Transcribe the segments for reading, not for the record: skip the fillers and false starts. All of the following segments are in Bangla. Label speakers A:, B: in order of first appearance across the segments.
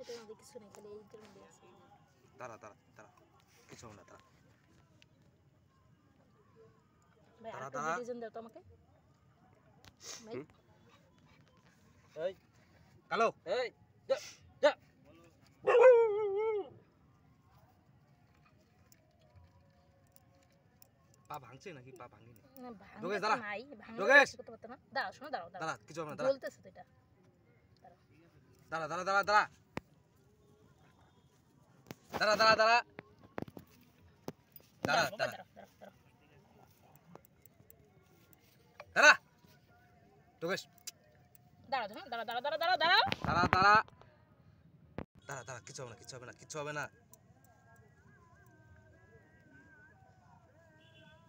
A: এটার মধ্যে কিছু নেই, খালি এইটার মধ্যে আছে।
B: দাঁড়া দাঁড়া দাঁড়া, কিছু হবে না, দাঁড়া
A: ভাই
B: দাঁড়া
A: আরেকটা
B: দাঁড়া।
A: ডিজাইন দাও তো আমাকে ভাই।
C: এই
B: কালো
C: এই যা যা
B: পা ভাঙছে নাকি? পা ভাঙেনি।
A: না
B: যোগেশ,
A: ভাঙা
B: দাঁড়া।
A: নাই, ভাঙা
B: যোগেশ।
A: করতে পারতো না। দাঁড়াও, শোনো, দাঁড়াও দাঁড়াও,
B: দাঁড়া, কিছু হবে না, দাঁড়া
A: জ্বলতেছে তো এটা।
B: দাঁড়া দাঁড়া দাঁড়া দাঁড়া দাঁড়া দাঁড়া দাঁড়া দাঁড়া
A: দাঁড়াও বাবা,
B: দাঁড়া
A: দাঁড়াও দাঁড়াও দাঁড়াও।
B: দাঁড়া যোগেশ,
A: দাঁড়াও দাঁড়াও দাঁড়াও দাঁড়াও দাঁড়াও দাঁড়াও দাঁড়াও।
B: দাঁড়া দাঁড়া দাঁড়া দাঁড়া, কিছু হবে না, কিছু হবে না, কিছু হবে না।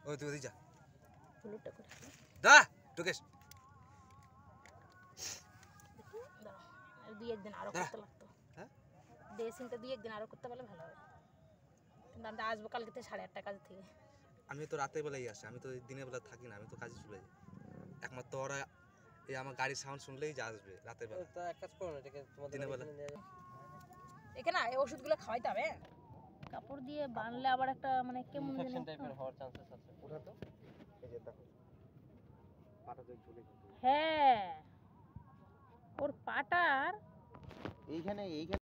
B: ওই তুই ওদিকে যা,
A: হলুদটা করে
B: দাঁড়া যোগেশ,
A: দাঁড়াও। আর দুই একদিন আরো
B: দাঁড়া।
A: করতে লাগতো।
B: হ্যাঁ?
A: ড্রেসিংটা দুই একদিন আরো করতে পারলে ভালো হবে। কিন্তু আমি তো আসবো কালকে থেকে 8:30 কাজ থেকে।
B: আমি তো রাতের বেলায় আসি, আমি তো দিনের বেলা থাকি না, আমি তো কাজে চলে যাই। একমাত্র ওরা এই আমার গাড়ির সাউন্ড শুনলেই যা আসবে রাতের বেলা।
C: তো এক কাজ করো না, এটাকে তোমাদের
B: দিনের বেলা।
C: এখানে নিয়ে যাও।
A: এখানে এই ওষুধগুলো খাওয়াইতে হবে। কাপড় দিয়ে বানলে আবার একটা মানে কেমন যেন
C: ইনফেকশন টাইপের হওয়ার চান্সেস আছে।
B: ওঠা তো, এই যে দেখো পাটা তো চলে গেছে।
A: হ্যাঁ, ওর পাটার
B: এইখানে